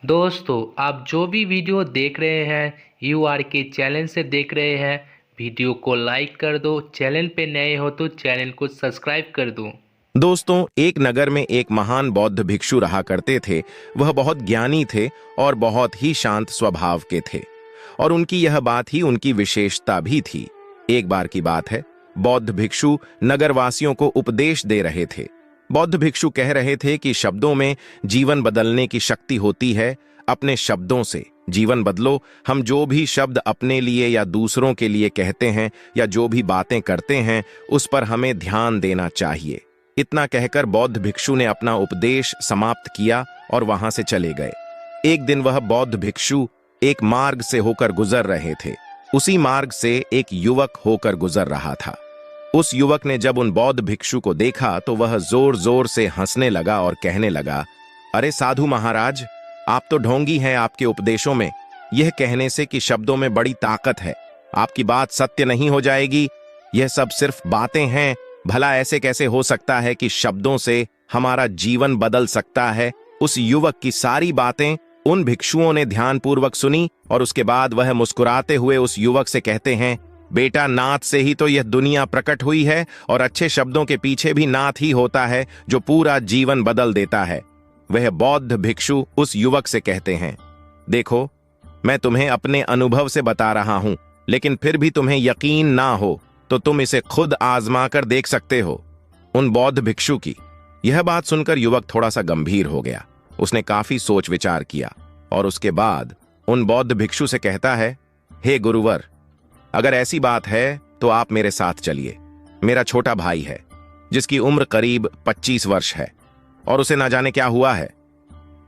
दोस्तों, आप जो भी वीडियो देख रहे हैं यू आर के चैनल से देख रहे हैं। वीडियो को लाइक कर दो, चैनल पे नए हो तो चैनल को सब्सक्राइब कर दो। दोस्तों, एक नगर में एक महान बौद्ध भिक्षु रहा करते थे। वह बहुत ज्ञानी थे और बहुत ही शांत स्वभाव के थे और उनकी यह बात ही उनकी विशेषता भी थी। एक बार की बात है, बौद्ध भिक्षु नगरवासियों को उपदेश दे रहे थे। बौद्ध भिक्षु कह रहे थे कि शब्दों में जीवन बदलने की शक्ति होती है। अपने शब्दों से जीवन बदलो। हम जो भी शब्द अपने लिए या दूसरों के लिए कहते हैं या जो भी बातें करते हैं, उस पर हमें ध्यान देना चाहिए। इतना कहकर बौद्ध भिक्षु ने अपना उपदेश समाप्त किया और वहां से चले गए। एक दिन वह बौद्ध भिक्षु एक मार्ग से होकर गुजर रहे थे। उसी मार्ग से एक युवक होकर गुजर रहा था। उस युवक ने जब उन बौद्ध भिक्षु को देखा तो वह जोर जोर से हंसने लगा और कहने लगा, अरे साधु महाराज, आप तो ढोंगी हैं आपके उपदेशों में। यह कहने से कि शब्दों में बड़ी ताकत है, आपकी बात सत्य नहीं हो जाएगी। यह सब सिर्फ बातें हैं। भला ऐसे कैसे हो सकता है कि शब्दों से हमारा जीवन बदल सकता है। उस युवक की सारी बातें उन भिक्षुओं ने ध्यानपूर्वक सुनी और उसके बाद वह मुस्कुराते हुए उस युवक से कहते हैं, बेटा, नाथ से ही तो यह दुनिया प्रकट हुई है और अच्छे शब्दों के पीछे भी नाथ ही होता है जो पूरा जीवन बदल देता है। वह बौद्ध भिक्षु उस युवक से कहते हैं, देखो, मैं तुम्हें अपने अनुभव से बता रहा हूं, लेकिन फिर भी तुम्हें यकीन ना हो तो तुम इसे खुद आजमा कर देख सकते हो। उन बौद्ध भिक्षु की यह बात सुनकर युवक थोड़ा सा गंभीर हो गया। उसने काफी सोच विचार किया और उसके बाद उन बौद्ध भिक्षु से कहता है, हे गुरुवर, अगर ऐसी बात है तो आप मेरे साथ चलिए। मेरा छोटा भाई है जिसकी उम्र करीब 25 वर्ष है और उसे ना जाने क्या हुआ है।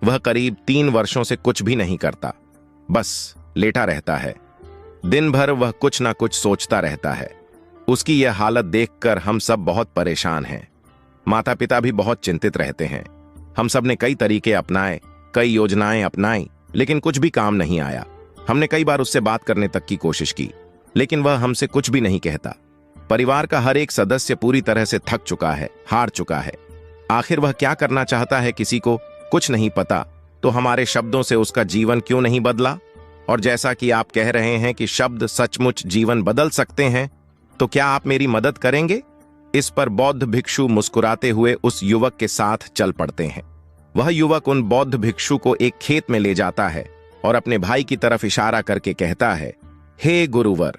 वह करीब 3 वर्षों से कुछ भी नहीं करता, बस लेटा रहता है। दिन भर वह कुछ ना कुछ सोचता रहता है। उसकी यह हालत देखकर हम सब बहुत परेशान हैं। माता पिता भी बहुत चिंतित रहते हैं। हम सब ने कई तरीके अपनाए, कई योजनाएं अपनाई, लेकिन कुछ भी काम नहीं आया। हमने कई बार उससे बात करने तक की कोशिश की, लेकिन वह हमसे कुछ भी नहीं कहता। परिवार का हर एक सदस्य पूरी तरह से थक चुका है, हार चुका है। आखिर वह क्या करना चाहता है किसी को कुछ नहीं पता। तो हमारे शब्दों से उसका जीवन क्यों नहीं बदला? और जैसा कि आप कह रहे हैं कि शब्द सचमुच जीवन बदल सकते हैं, तो क्या आप मेरी मदद करेंगे? इस पर बौद्ध भिक्षु मुस्कुराते हुए उस युवक के साथ चल पड़ते हैं। वह युवक उन बौद्ध भिक्षु को एक खेत में ले जाता है और अपने भाई की तरफ इशारा करके कहता है, हे गुरुवर,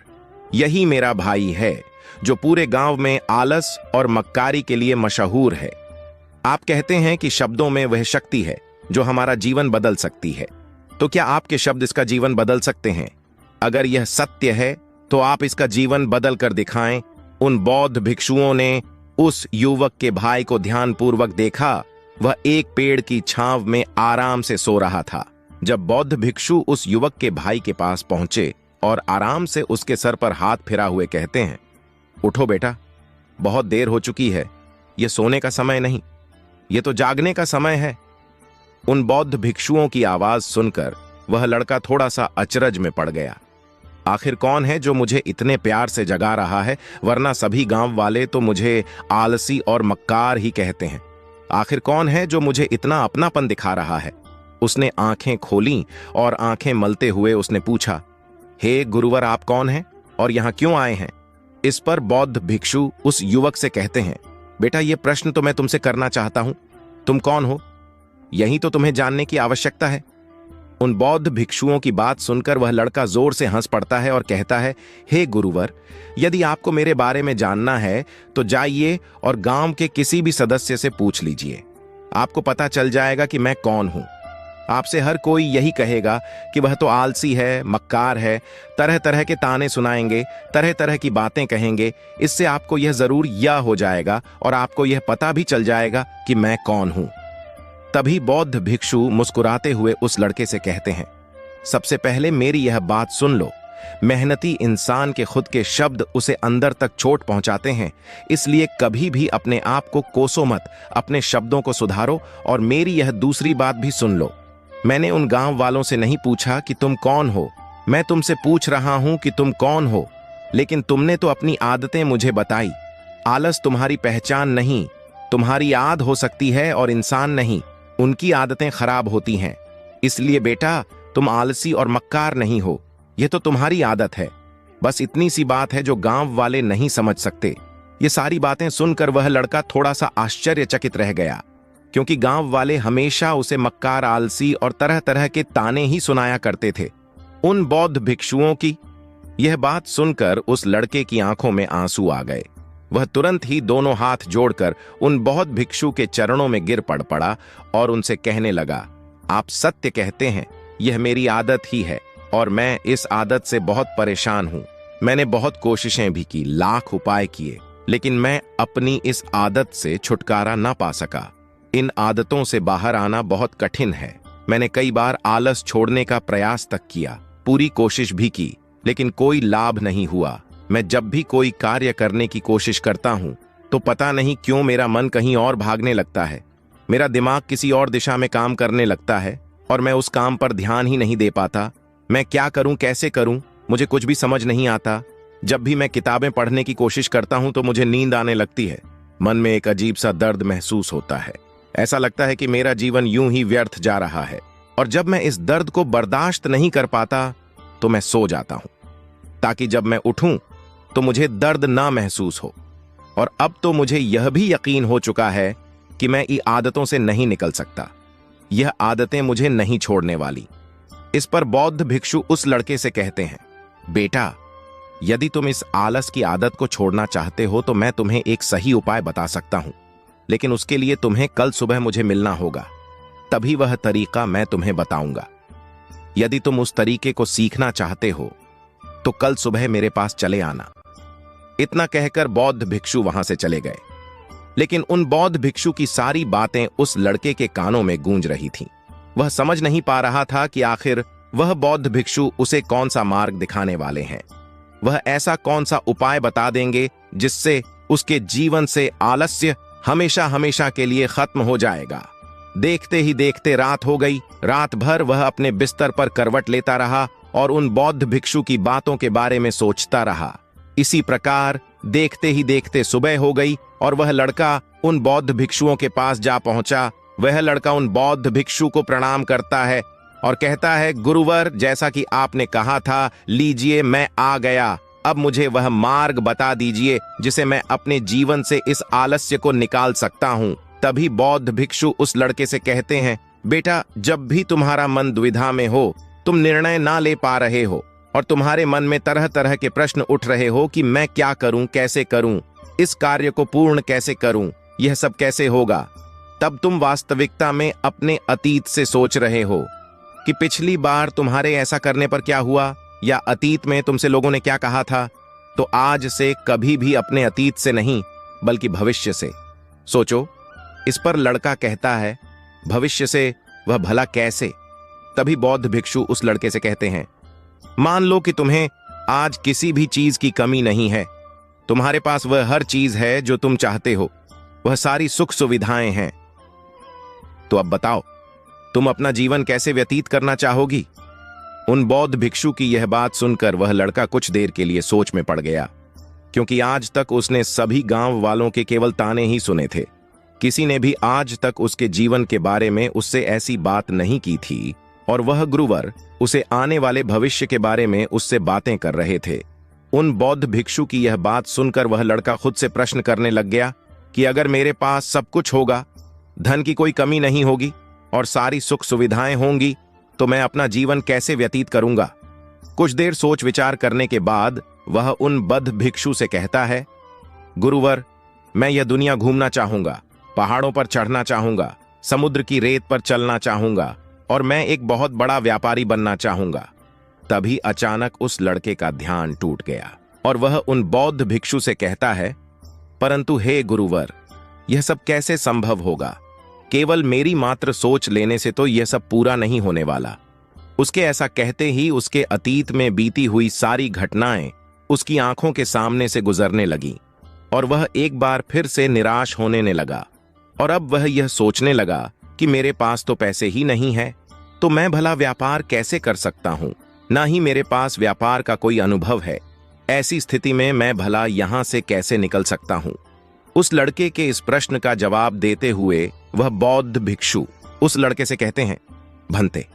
यही मेरा भाई है जो पूरे गांव में आलस और मक्कारी के लिए मशहूर है। आप कहते हैं कि शब्दों में वह शक्ति है जो हमारा जीवन बदल सकती है। तो क्या आपके शब्द इसका जीवन बदल सकते हैं? अगर यह सत्य है तो आप इसका जीवन बदल कर दिखाएं। उन बौद्ध भिक्षुओं ने उस युवक के भाई को ध्यानपूर्वक देखा। वह एक पेड़ की छांव में आराम से सो रहा था। जब बौद्ध भिक्षु उस युवक के भाई के पास पहुंचे और आराम से उसके सर पर हाथ फिरा हुए कहते हैं, उठो बेटा, बहुत देर हो चुकी है। यह सोने का समय नहीं, यह तो जागने का समय है। उन बौद्ध भिक्षुओं की आवाज सुनकर वह लड़का थोड़ा सा अचरज में पड़ गया। आखिर कौन है जो मुझे इतने प्यार से जगा रहा है, वरना सभी गांव वाले तो मुझे आलसी और मक्कार ही कहते हैं। आखिर कौन है जो मुझे इतना अपनापन दिखा रहा है? उसने आंखें खोलीं और आंखें मलते हुए उसने पूछा, हे गुरुवर, आप कौन हैं और यहां क्यों आए हैं? इस पर बौद्ध भिक्षु उस युवक से कहते हैं, बेटा, यह प्रश्न तो मैं तुमसे करना चाहता हूं। तुम कौन हो, यही तो तुम्हें जानने की आवश्यकता है। उन बौद्ध भिक्षुओं की बात सुनकर वह लड़का जोर से हंस पड़ता है और कहता है, हे गुरुवर, यदि आपको मेरे बारे में जानना है तो जाइए और गांव के किसी भी सदस्य से पूछ लीजिए। आपको पता चल जाएगा कि मैं कौन हूं। आपसे हर कोई यही कहेगा कि वह तो आलसी है, मक्कार है, तरह तरह के ताने सुनाएंगे, तरह तरह की बातें कहेंगे। इससे आपको यह जरूर यह हो जाएगा और आपको यह पता भी चल जाएगा कि मैं कौन हूं। तभी बौद्ध भिक्षु मुस्कुराते हुए उस लड़के से कहते हैं, सबसे पहले मेरी यह बात सुन लो। मेहनती इंसान के खुद के शब्द उसे अंदर तक चोट पहुंचाते हैं, इसलिए कभी भी अपने आप को कोसो मत, अपने शब्दों को सुधारो। और मेरी यह दूसरी बात भी सुन लो। मैंने उन गांव वालों से नहीं पूछा कि तुम कौन हो, मैं तुमसे पूछ रहा हूं कि तुम कौन हो। लेकिन तुमने तो अपनी आदतें मुझे बताई। आलस तुम्हारी पहचान नहीं, तुम्हारी आद हो सकती है और इंसान नहीं। उनकी आदतें खराब होती हैं। इसलिए बेटा, तुम आलसी और मक्कार नहीं हो, यह तो तुम्हारी आदत है। बस इतनी सी बात है जो गांव वाले नहीं समझ सकते। ये सारी बातें सुनकर वह लड़का थोड़ा सा आश्चर्यचकित रह गया, क्योंकि गांव वाले हमेशा उसे मक्कार, आलसी और तरह तरह के ताने ही सुनाया करते थे। उन बौद्ध भिक्षुओं की यह बात सुनकर उस लड़के की आंखों में आंसू आ गए। वह तुरंत ही दोनों हाथ जोड़कर उन बौद्ध भिक्षु के चरणों में गिर पड़ा और उनसे कहने लगा, आप सत्य कहते हैं, यह मेरी आदत ही है और मैं इस आदत से बहुत परेशान हूं। मैंने बहुत कोशिशें भी की, लाख उपाय किए, लेकिन मैं अपनी इस आदत से छुटकारा ना पा सका। इन आदतों से बाहर आना बहुत कठिन है। मैंने कई बार आलस छोड़ने का प्रयास तक किया, पूरी कोशिश भी की, लेकिन कोई लाभ नहीं हुआ। मैं जब भी कोई कार्य करने की कोशिश करता हूं तो पता नहीं क्यों मेरा मन कहीं और भागने लगता है। मेरा दिमाग किसी और दिशा में काम करने लगता है और मैं उस काम पर ध्यान ही नहीं दे पाता। मैं क्या करूं, कैसे करूं, मुझे कुछ भी समझ नहीं आता। जब भी मैं किताबें पढ़ने की कोशिश करता हूं तो मुझे नींद आने लगती है। मन में एक अजीब सा दर्द महसूस होता है। ऐसा लगता है कि मेरा जीवन यूं ही व्यर्थ जा रहा है। और जब मैं इस दर्द को बर्दाश्त नहीं कर पाता तो मैं सो जाता हूं, ताकि जब मैं उठूं तो मुझे दर्द ना महसूस हो। और अब तो मुझे यह भी यकीन हो चुका है कि मैं इन आदतों से नहीं निकल सकता। यह आदतें मुझे नहीं छोड़ने वाली। इस पर बौद्ध भिक्षु उस लड़के से कहते हैं, बेटा, यदि तुम इस आलस की आदत को छोड़ना चाहते हो तो मैं तुम्हें एक सही उपाय बता सकता हूं, लेकिन उसके लिए तुम्हें कल सुबह मुझे मिलना होगा, तभी वह तरीका मैं तुम्हें बताऊंगा। यदि तुम उस तरीके को सीखना चाहते हो तो कल सुबह मेरे पास चले आना। इतना कहकर बौद्ध भिक्षु वहां से चले गए। लेकिन उन बौद्ध भिक्षु की सारी बातें उस लड़के के कानों में गूंज रही थीं। वह समझ नहीं पा रहा था कि आखिर वह बौद्ध भिक्षु उसे कौन सा मार्ग दिखाने वाले हैं। वह ऐसा कौन सा उपाय बता देंगे जिससे उसके जीवन से आलस्य हमेशा हमेशा के लिए खत्म हो जाएगा। देखते ही देखते रात हो गई। रात भर वह अपने बिस्तर पर करवट लेता रहा और उन बौद्ध भिक्षु की बातों के बारे में सोचता रहा। इसी प्रकार देखते ही देखते सुबह हो गई और वह लड़का उन बौद्ध भिक्षुओं के पास जा पहुंचा। वह लड़का उन बौद्ध भिक्षु को प्रणाम करता है और कहता है, गुरुवर, जैसा कि आपने कहा था, लीजिए मैं आ गया। अब मुझे वह मार्ग बता दीजिए जिसे मैं अपने जीवन से इस आलस्य को निकाल सकता हूं। तभी बौद्ध भिक्षु उस लड़के से कहते हैं, बेटा, जब भी तुम्हारा मन दुविधा में हो, तुम निर्णय ना ले पा रहे हो और तुम्हारे मन में तरह तरह के प्रश्न उठ रहे हो कि मैं क्या करूं, कैसे करूं, इस कार्य को पूर्ण कैसे करूं, यह सब कैसे होगा, तब तुम वास्तविकता में अपने अतीत से सोच रहे हो कि पिछली बार तुम्हारे ऐसा करने पर क्या हुआ या अतीत में तुमसे लोगों ने क्या कहा था। तो आज से कभी भी अपने अतीत से नहीं बल्कि भविष्य से सोचो। इस पर लड़का कहता है, भविष्य से? वह भला कैसे? तभी बौद्ध भिक्षु उस लड़के से कहते हैं, मान लो कि तुम्हें आज किसी भी चीज की कमी नहीं है। तुम्हारे पास वह हर चीज है जो तुम चाहते हो, वह सारी सुख सुविधाएं हैं। तो अब बताओ, तुम अपना जीवन कैसे व्यतीत करना चाहोगी? उन बौद्ध भिक्षु की यह बात सुनकर वह लड़का कुछ देर के लिए सोच में पड़ गया, क्योंकि आज तक उसने सभी गांव वालों के केवल ताने ही सुने थे। किसी ने भी आज तक उसके जीवन के बारे में उससे ऐसी बात नहीं की थी और वह गुरुवर उसे आने वाले भविष्य के बारे में उससे बातें कर रहे थे। उन बौद्ध भिक्षु की यह बात सुनकर वह लड़का खुद से प्रश्न करने लग गया कि अगर मेरे पास सब कुछ होगा, धन की कोई कमी नहीं होगी और सारी सुख सुविधाएं होंगी, तो मैं अपना जीवन कैसे व्यतीत करूंगा? कुछ देर सोच विचार करने के बाद वह उन बौद्ध भिक्षु से कहता है, गुरुवर, मैं यह दुनिया घूमना चाहूंगा, पहाड़ों पर चढ़ना चाहूंगा, समुद्र की रेत पर चलना चाहूंगा और मैं एक बहुत बड़ा व्यापारी बनना चाहूंगा। तभी अचानक उस लड़के का ध्यान टूट गया और वह उन बौद्ध भिक्षु से कहता है, परंतु हे गुरुवर, यह सब कैसे संभव होगा? केवल मेरी मात्र सोच लेने से तो यह सब पूरा नहीं होने वाला। उसके ऐसा कहते ही उसके अतीत में बीती हुई सारी घटनाएं उसकी आंखों के सामने से गुजरने लगी और वह एक बार फिर से निराश होने लगा। और अब वह यह सोचने लगा कि मेरे पास तो पैसे ही नहीं है, तो मैं भला व्यापार कैसे कर सकता हूं? ना ही मेरे पास व्यापार का कोई अनुभव है। ऐसी स्थिति में मैं भला यहां से कैसे निकल सकता हूं? उस लड़के के इस प्रश्न का जवाब देते हुए वह बौद्ध भिक्षु उस लड़के से कहते हैं, भंते,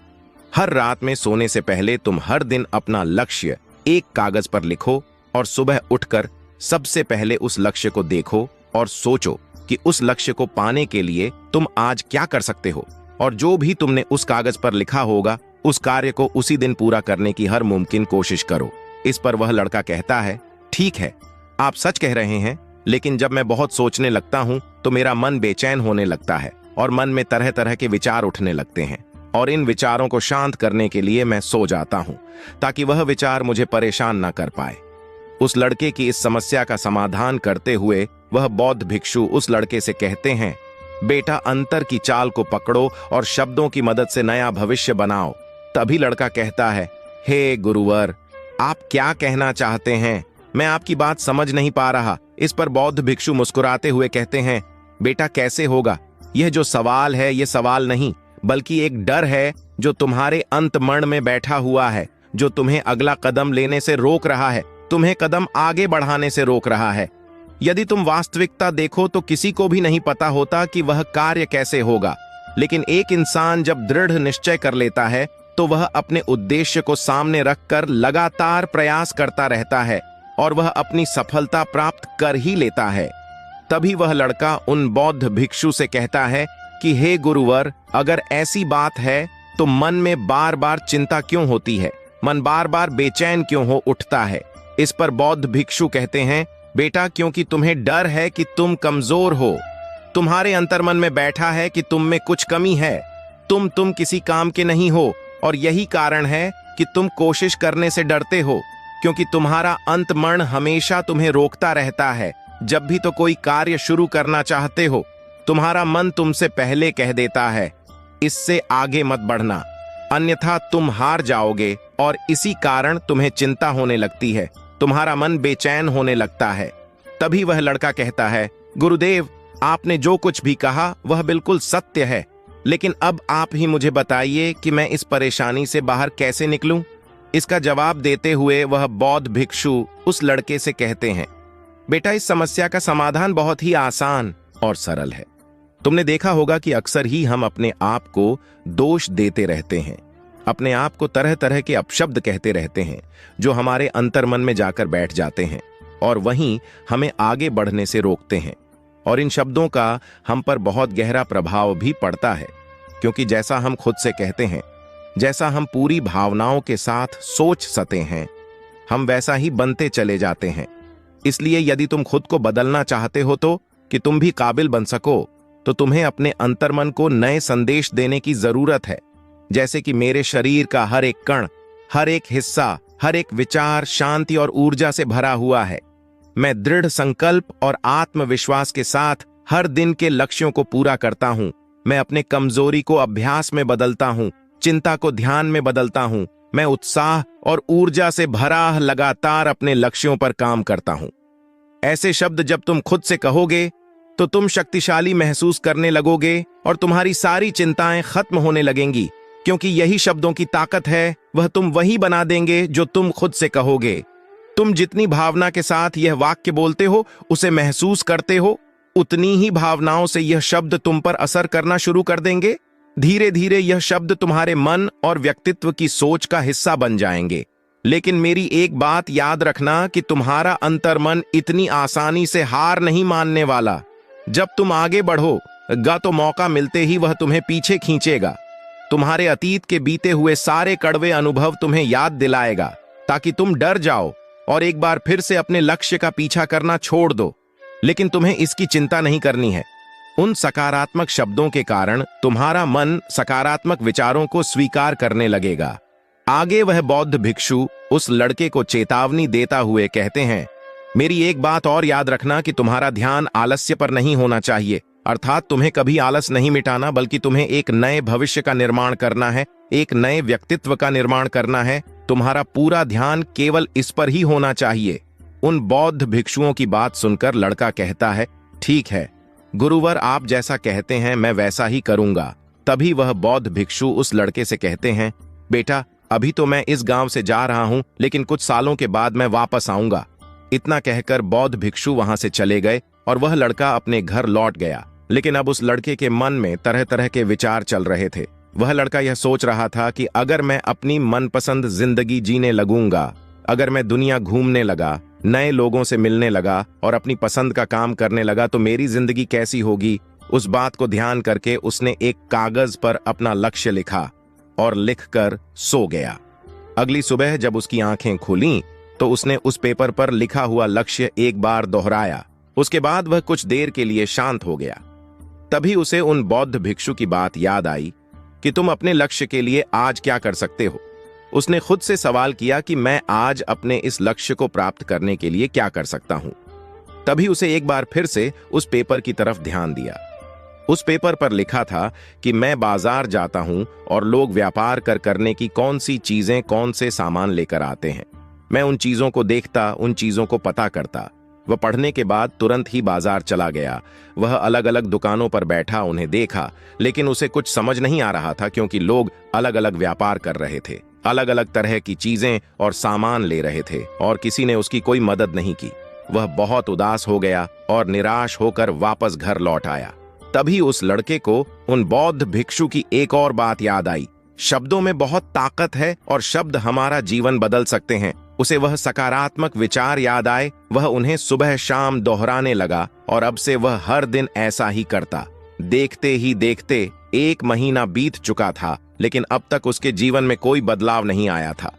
हर रात में सोने से पहले तुम हर दिन अपना लक्ष्य एक कागज पर लिखो और सुबह उठकर सबसे पहले उस लक्ष्य को देखो और सोचो कि उस लक्ष्य को पाने के लिए तुम आज क्या कर सकते हो, और जो भी तुमने उस कागज पर लिखा होगा उस कार्य को उसी दिन पूरा करने की हर मुमकिन कोशिश करो। इस पर वह लड़का कहता है, ठीक है, आप सच कह रहे हैं, लेकिन जब मैं बहुत सोचने लगता हूं तो मेरा मन बेचैन होने लगता है और मन में तरह तरह के विचार उठने लगते हैं, और इन विचारों को शांत करने के लिए मैं सो जाता हूं ताकि वह विचार मुझे परेशान न कर पाए। उस लड़के की इस समस्या का समाधान करते हुए वह बौद्ध भिक्षु उस लड़के से कहते हैं, बेटा, अंतर की चाल को पकड़ो और शब्दों की मदद से नया भविष्य बनाओ। तभी लड़का कहता है, हे गुरुवर, आप क्या कहना चाहते हैं? मैं आपकी बात समझ नहीं पा रहा। इस पर बौद्ध भिक्षु मुस्कुराते हुए कहते हैं, बेटा, कैसे होगा? यह जो सवाल है यह सवाल नहीं, बल्कि एक डर है जो तुम्हारे अंतमन में बैठा हुआ है, जो तुम्हें अगला कदम लेने से रोक रहा है, तुम्हें कदम आगे बढ़ाने से रोक रहा है। यदि तुम वास्तविकता देखो तो किसी को भी नहीं पता होता कि वह कार्य कैसे होगा, लेकिन एक इंसान जब दृढ़ निश्चय कर लेता है तो वह अपने उद्देश्य को सामने रखकर लगातार प्रयास करता रहता है और वह अपनी सफलता प्राप्त कर ही लेता है। तभी वह लड़का उन बौद्ध भिक्षु से कहता है कि हे गुरुवर, अगर ऐसी बात है तो मन में बार बार चिंता क्यों होती है? मन बार बार बेचैन क्यों हो उठता है? इस पर बौद्ध भिक्षु कहते हैं, बेटा, क्योंकि तुम्हें डर है कि तुम कमजोर हो। तुम्हारे अंतर्मन में बैठा है कि तुम में कुछ कमी है, तुम किसी काम के नहीं हो, और यही कारण है कि तुम कोशिश करने से डरते हो, क्योंकि तुम्हारा अंतमन हमेशा तुम्हें रोकता रहता है। जब भी तो कोई कार्य शुरू करना चाहते हो, तुम्हारा मन तुमसे पहले कह देता है, इससे आगे मत बढ़ना, अन्यथा तुम हार जाओगे, और इसी कारण तुम्हें चिंता होने लगती है, तुम्हारा मन बेचैन होने लगता है। तभी वह लड़का कहता है, गुरुदेव, आपने जो कुछ भी कहा वह बिल्कुल सत्य है, लेकिन अब आप ही मुझे बताइए कि मैं इस परेशानी से बाहर कैसे निकलूं? इसका जवाब देते हुए वह बौद्ध भिक्षु उस लड़के से कहते हैं, बेटा, इस समस्या का समाधान बहुत ही आसान और सरल है। तुमने देखा होगा कि अक्सर ही हम अपने आप को दोष देते रहते हैं, अपने आप को तरह तरह के अपशब्द कहते रहते हैं जो हमारे अंतर्मन में जाकर बैठ जाते हैं और वहीं हमें आगे बढ़ने से रोकते हैं। और इन शब्दों का हम पर बहुत गहरा प्रभाव भी पड़ता है, क्योंकि जैसा हम खुद से कहते हैं, जैसा हम पूरी भावनाओं के साथ सोच सकते हैं, हम वैसा ही बनते चले जाते हैं। इसलिए यदि तुम खुद को बदलना चाहते हो तो कि तुम भी काबिल बन सको, तो तुम्हें अपने अंतर्मन को नए संदेश देने की जरूरत है। जैसे कि मेरे शरीर का हर एक कण, हर एक हिस्सा, हर एक विचार शांति और ऊर्जा से भरा हुआ है। मैं दृढ़ संकल्प और आत्मविश्वास के साथ हर दिन के लक्ष्यों को पूरा करता हूं। मैं अपने कमजोरी को अभ्यास में बदलता हूं, चिंता को ध्यान में बदलता हूं। मैं उत्साह और ऊर्जा से भरा लगातार अपने लक्ष्यों पर काम करता हूं। ऐसे शब्द जब तुम खुद से कहोगे तो तुम शक्तिशाली महसूस करने लगोगे और तुम्हारी सारी चिंताएं खत्म होने लगेंगी, क्योंकि यही शब्दों की ताकत है। वह तुम वही बना देंगे जो तुम खुद से कहोगे। तुम जितनी भावना के साथ यह वाक्य बोलते हो, उसे महसूस करते हो, उतनी ही भावनाओं से यह शब्द तुम पर असर करना शुरू कर देंगे। धीरे धीरे यह शब्द तुम्हारे मन और व्यक्तित्व की सोच का हिस्सा बन जाएंगे। लेकिन मेरी एक बात याद रखना कि तुम्हारा अंतर्मन इतनी आसानी से हार नहीं मानने वाला। जब तुम आगे बढ़ोगा तो मौका मिलते ही वह तुम्हें पीछे खींचेगा। तुम्हारे अतीत के बीते हुए सारे कड़वे अनुभव तुम्हें याद दिलाएगा, ताकि तुम डर जाओ और एक बार फिर से अपने लक्ष्य का पीछा करना छोड़ दो। लेकिन तुम्हें इसकी चिंता नहीं करनी है। उन सकारात्मक शब्दों के कारण तुम्हारा मन सकारात्मक विचारों को स्वीकार करने लगेगा। आगे वह बौद्ध भिक्षु उस लड़के को चेतावनी देता हुए कहते हैं, मेरी एक बात और याद रखना कि तुम्हारा ध्यान आलस्य पर नहीं होना चाहिए। अर्थात तुम्हें कभी आलस नहीं मिटाना, बल्कि तुम्हें एक नए भविष्य का निर्माण करना है, एक नए व्यक्तित्व का निर्माण करना है। तुम्हारा पूरा ध्यान केवल इस पर ही होना चाहिए। उन बौद्ध भिक्षुओं की बात सुनकर लड़का कहता है, ठीक है गुरुवर, आप जैसा कहते हैं मैं वैसा ही करूंगा। तभी वह बौद्ध भिक्षु उस लड़के से कहते हैं, बेटा, अभी तो मैं इस गांव से जा रहा हूं, लेकिन कुछ सालों के बाद मैं वापस आऊंगा। इतना कहकर बौद्ध भिक्षु वहां से चले गए और वह लड़का अपने घर लौट गया। लेकिन अब उस लड़के के मन में तरह तरह के विचार चल रहे थे। वह लड़का यह सोच रहा था कि अगर मैं अपनी मनपसंद जिंदगी जीने लगूंगा, अगर मैं दुनिया घूमने लगा, नए लोगों से मिलने लगा और अपनी पसंद का काम करने लगा तो मेरी जिंदगी कैसी होगी। उस बात को ध्यान करके उसने एक कागज पर अपना लक्ष्य लिखा और लिखकर सो गया। अगली सुबह जब उसकी आंखें खुलीं तो उसने उस पेपर पर लिखा हुआ लक्ष्य एक बार दोहराया। उसके बाद वह कुछ देर के लिए शांत हो गया। तभी उसे उन बौद्ध भिक्षु की बात याद आई कि तुम अपने लक्ष्य के लिए आज क्या कर सकते हो। उसने खुद से सवाल किया कि मैं आज अपने इस लक्ष्य को प्राप्त करने के लिए क्या कर सकता हूं। तभी उसे एक बार फिर से उस पेपर की तरफ ध्यान दिया। उस पेपर पर लिखा था कि मैं बाजार जाता हूं और लोग व्यापार करने की कौन सी चीजें, कौन से सामान लेकर आते हैं। मैं उन चीजों को देखता, उन चीजों को पता करता। वह पढ़ने के बाद तुरंत ही बाजार चला गया। वह अलग अलग दुकानों पर बैठा, उन्हें देखा, लेकिन उसे कुछ समझ नहीं आ रहा था क्योंकि लोग अलग अलग व्यापार कर रहे थे, अलग अलग तरह की चीजें और सामान ले रहे थे और किसी ने उसकी कोई मदद नहीं की। वह बहुत उदास हो गया और निराश होकर वापस घर लौट आया। तभी उस लड़के को उन बौद्ध भिक्षु की एक और बात याद आई। शब्दों में बहुत ताकत है और शब्द हमारा जीवन बदल सकते हैं। उसे वह सकारात्मक विचार याद आए। वह उन्हें सुबह शाम दोहराने लगा और अब से वह हर दिन ऐसा ही करता। देखते ही देखते 1 महीना बीत चुका था, लेकिन अब तक उसके जीवन में कोई बदलाव नहीं आया था।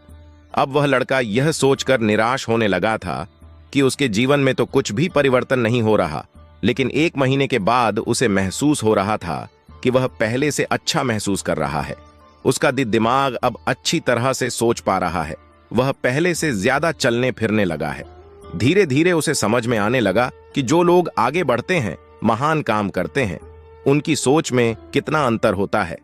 अब वह लड़का यह सोचकर निराश होने लगा था कि उसके जीवन में तो कुछ भी परिवर्तन नहीं हो रहा, लेकिन 1 महीने के बाद उसे महसूस हो रहा था कि वह पहले से अच्छा महसूस कर रहा है। उसका दिमाग अब अच्छी तरह से सोच पा रहा है। वह पहले से ज्यादा चलने फिरने लगा है। धीरे धीरे उसे समझ में आने लगा कि जो लोग आगे बढ़ते हैं, महान काम करते हैं, उनकी सोच में कितना अंतर होता है।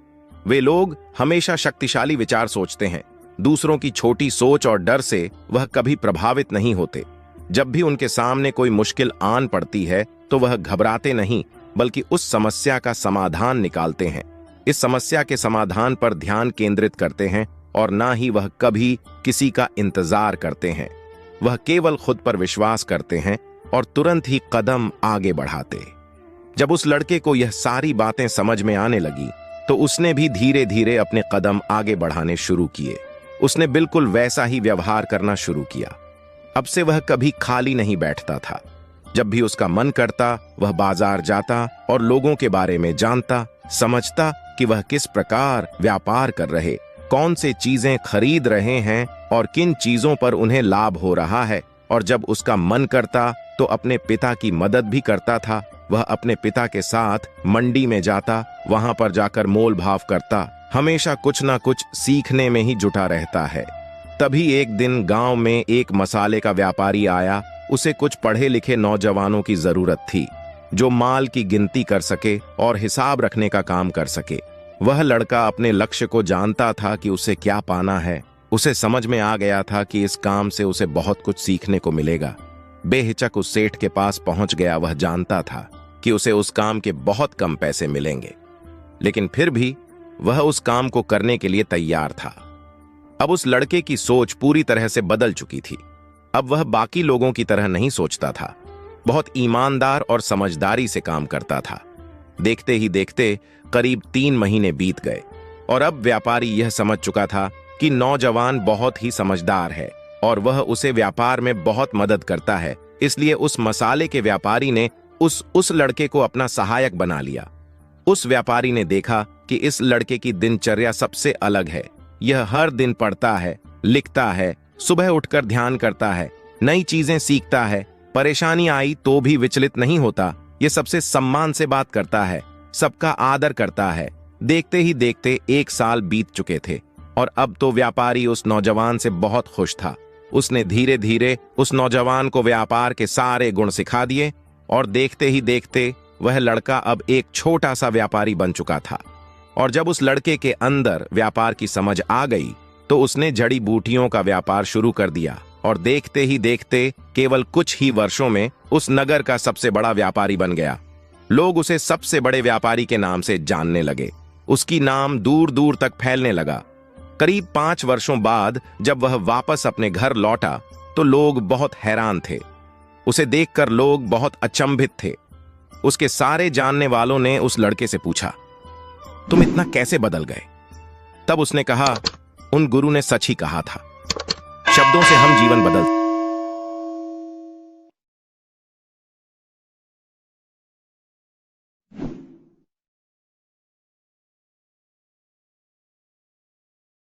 वे लोग हमेशा शक्तिशाली विचार सोचते हैं। दूसरों की छोटी सोच और डर से वह कभी प्रभावित नहीं होते। जब भी उनके सामने कोई मुश्किल आन पड़ती है तो वह घबराते नहीं, बल्कि उस समस्या का समाधान निकालते हैं। इस समस्या के समाधान पर ध्यान केंद्रित करते हैं और ना ही वह कभी किसी का इंतजार करते हैं। वह केवल खुद पर विश्वास करते हैं और तुरंत ही कदम आगे बढ़ाते। जब उस लड़के को यह सारी बातें समझ में आने लगी तो उसने भी धीरे धीरे अपने कदम आगे बढ़ाने शुरू किए। उसने बिल्कुल वैसा ही व्यवहार करना शुरू किया। अब से वह कभी खाली नहीं बैठता था। जब भी उसका मन करता वह बाजार जाता और लोगों के बारे में जानता, समझता कि वह किस प्रकार व्यापार कर रहे, कौन से चीजें खरीद रहे हैं और किन चीजों पर उन्हें लाभ हो रहा है। और जब उसका मन करता तो अपने पिता की मदद भी करता था। वह अपने पिता के साथ मंडी में जाता, वहां पर जाकर मोल भाव करता। हमेशा कुछ ना कुछ सीखने में ही जुटा रहता है। तभी एक दिन गांव में एक मसाले का व्यापारी आया। उसे कुछ पढ़े लिखे नौजवानों की जरूरत थी जो माल की गिनती कर सके और हिसाब रखने का काम कर सके। वह लड़का अपने लक्ष्य को जानता था कि उसे क्या पाना है। उसे समझ में आ गया था कि इस काम से उसे बहुत कुछ सीखने को मिलेगा। बेहिचक उस सेठ के पास पहुंच गया। वह जानता था कि उसे उस काम के बहुत कम पैसे मिलेंगे, लेकिन फिर भी वह उस काम को करने के लिए तैयार था। अब उस लड़के की सोच पूरी तरह से बदल चुकी थी। अब वह बाकी लोगों की तरह नहीं सोचता था। बहुत ईमानदार और समझदारी से काम करता था। देखते ही देखते करीब 3 महीने बीत गए और अब व्यापारी यह समझ चुका था कि नौजवान बहुत ही समझदार है और वह उसे व्यापार में बहुत मदद करता है। इसलिए उस मसाले के व्यापारी ने उस लड़के को अपना सहायक बना लिया। उस व्यापारी ने देखा कि इस लड़के की दिनचर्या सबसे अलग है। यह हर दिन पढ़ता है, लिखता है, सुबह उठकर ध्यान करता है, नई चीजें सीखता है, परेशानी आई तो भी विचलित नहीं होता। यह सबसे सम्मान से बात करता है, सबका आदर करता है। देखते ही देखते 1 साल बीत चुके थे और अब तो व्यापारी उस नौजवान से बहुत खुश था। उसने धीरे धीरे उस नौजवान को व्यापार के सारे गुण सिखा दिए और देखते ही देखते वह लड़का अब एक छोटा सा व्यापारी बन चुका था। और जब उस लड़के के अंदर व्यापार की समझ आ गई तो उसने जड़ी बूटियों का व्यापार शुरू कर दिया और देखते ही देखते केवल कुछ ही वर्षों में उस नगर का सबसे बड़ा व्यापारी बन गया। लोग उसे सबसे बड़े व्यापारी के नाम से जानने लगे। उसकी नाम दूर दूर तक फैलने लगा। करीब 5 वर्षों बाद जब वह वापस अपने घर लौटा तो लोग बहुत हैरान थे। उसे देखकर लोग बहुत अचंभित थे। उसके सारे जानने वालों ने उस लड़के से पूछा, तुम इतना कैसे बदल गए? तब उसने कहा, उन गुरु ने सच ही कहा था। शब्दों से हम जीवन बदल